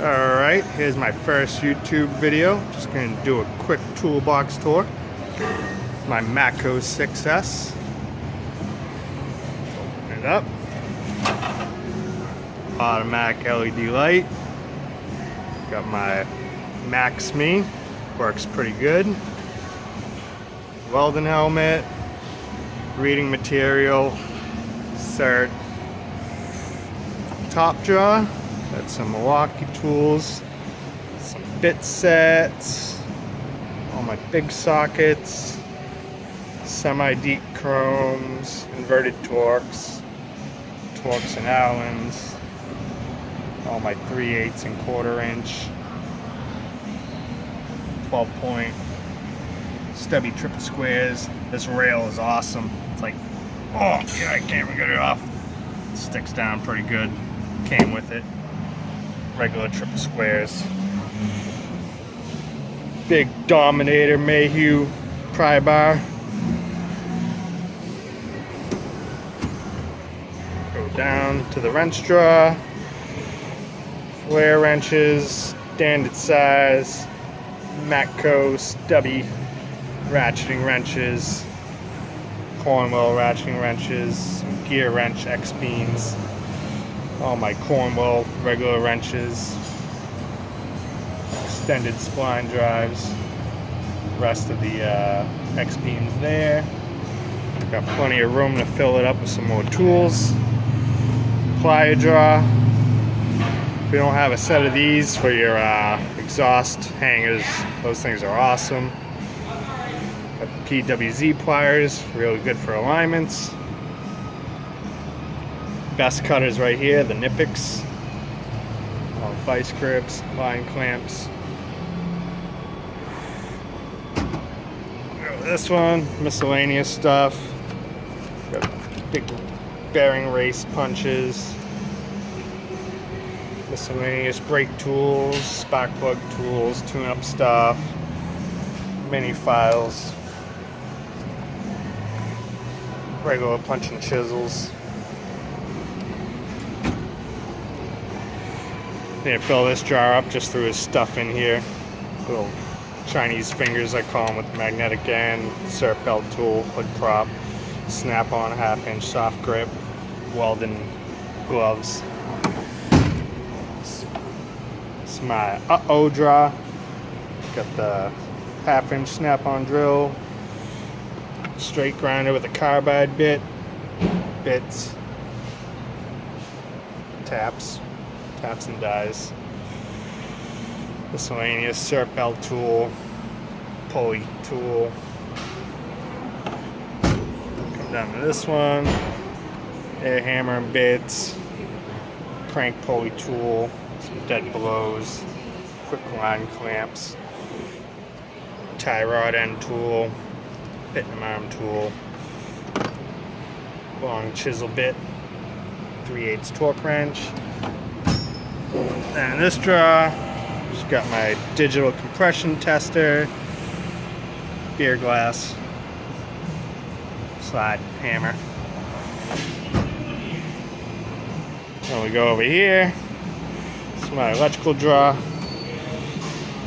Alright, here's my first YouTube video. Just going to do a quick toolbox tour. My Matco 6S. Open it up. Automatic LED light. Got my Max Me. Works pretty good. Welding helmet. Reading material. Cert. Top drawer. Got some Milwaukee tools, some bit sets, all my big sockets, semi-deep chromes, inverted Torx and Allens, all my 3/8 and 1/4 inch, 12-point stubby triple squares. This rail is awesome. It's like, oh yeah, I can't even get it off. It sticks down pretty good. Came with it. Regular triple squares. Big Dominator Mayhew pry bar. Go down to the wrench drawer. Flare wrenches, standard size, Matco stubby ratcheting wrenches, Cornwell ratcheting wrenches, some gear wrench X-beams. All my Cornwell regular wrenches, extended spline drives, rest of the X-beams there. Got plenty of room to fill it up with some more tools. Plier drawer. If you don't have a set of these for your exhaust hangers, those things are awesome. Got the PWZ pliers, really good for alignments. Best cutters right here, the Nipix, all vice grips, line clamps. This one, miscellaneous stuff. Got big bearing race punches, miscellaneous brake tools, spark plug tools, tune-up stuff, mini files, regular punching chisels. Need to fill this jar up, just threw his stuff in here. Little Chinese fingers, I call them, with magnetic end, SERP belt tool, hood prop, snap-on 1/2-inch soft grip, welding gloves. It's my uh-oh drawer. Got the 1/2-inch snap-on drill, straight grinder with a carbide bit, bits, taps and dies, miscellaneous SERP belt tool, pulley tool. Come down to this one, air hammer and bits, crank pulley tool, some dead blows, quick line clamps, tie rod end tool, bit and arm tool, long chisel bit, 3/8 torque wrench. And in this drawer, just got my digital compression tester, beer glass, slide hammer. Then we go over here. It's my electrical drawer.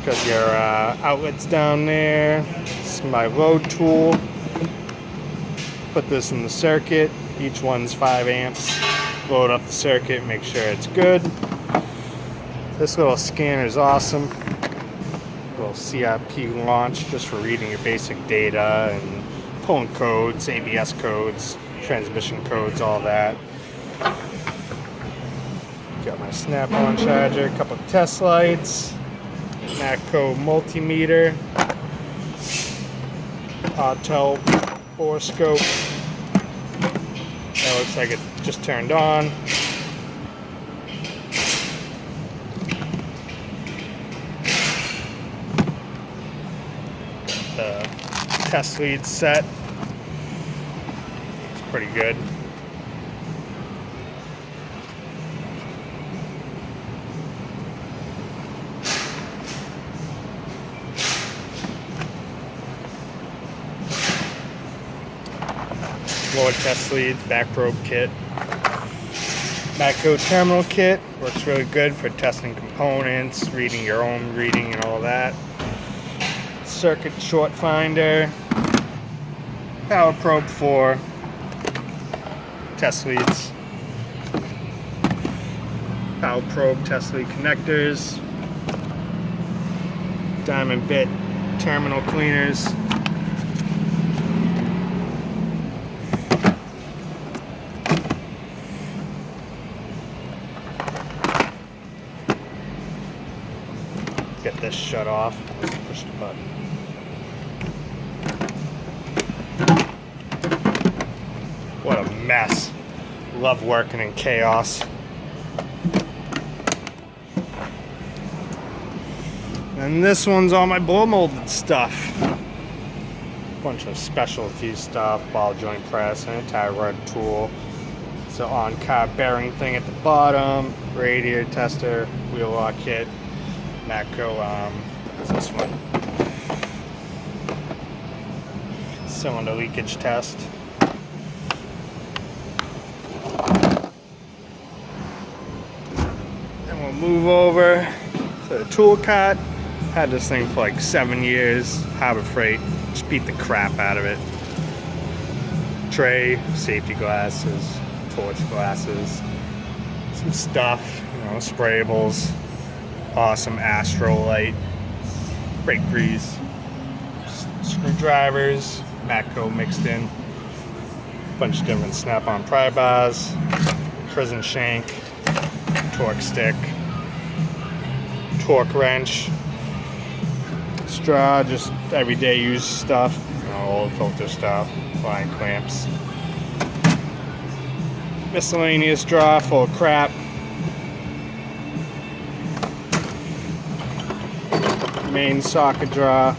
Got your outlets down there. It's my load tool. Put this in the circuit. Each one's 5 amps. Load up the circuit, make sure it's good. This little scanner is awesome. Little CIP launch just for reading your basic data and pulling codes, ABS codes, transmission codes, all that. Got my snap-on charger, a couple of test lights, Matco multimeter, Autel borescope. That looks like it just turned on. The test lead set. It's pretty good. Floor test leads, back probe kit. Matco terminal kit works really good for testing components, reading your own reading and all that. Circuit short finder, power probe for test leads, power probe test lead connectors, diamond bit terminal cleaners, get this shut off. Let's push the button. What a mess. Love working in chaos. And this one's all my blow molded stuff. Bunch of specialty stuff, ball joint press, anti-rud tool. So on-car bearing thing at the bottom, radiator tester, wheel lock kit, Matco, what's this one? Cylinder leakage test. And we'll move over to the tool cart. Had this thing for like 7 years. Harbor Freight, just beat the crap out of it. Tray, safety glasses, torch glasses, some stuff, you know, sprayables, awesome Astro light, brake grease, screwdrivers, Matco mixed in, bunch of different snap-on pry bars, prison shank, torque stick, torque wrench, straw, just everyday use stuff, you know, old filter stuff, line clamps, miscellaneous drawer full of crap, main socket drawer,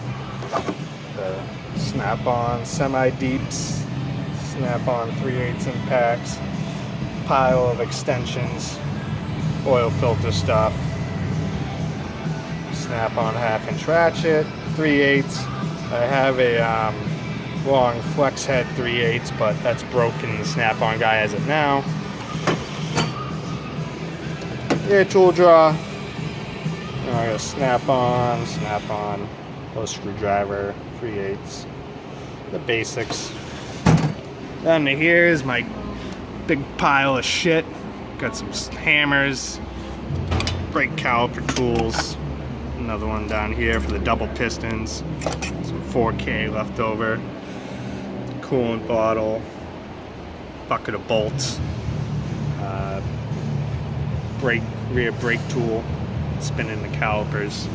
the snap-on semi-deeps, snap-on 3/8 impacts, pile of extensions, oil filter stuff, snap-on 1/2-inch ratchet, 3/8. I have a long flex head 3/8, but that's broken. The snap-on guy has it now. Air tool drawer. I got a snap-on, little screwdriver, 3/8. The basics. Down to here is my big pile of shit. Got some hammers, brake caliper tools. Another one down here for the double pistons. Some 4K left over. Coolant bottle. Bucket of bolts. Rear brake tool. Spinning the calipers.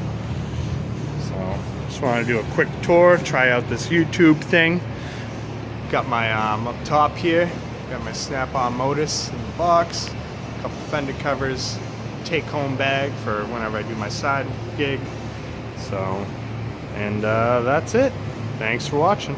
So just want to do a quick tour, try out this YouTube thing. Got my up top here, got my snap-on Modus in the box, a couple fender covers, take-home bag for whenever I do my side gig. So, and that's it. Thanks for watching.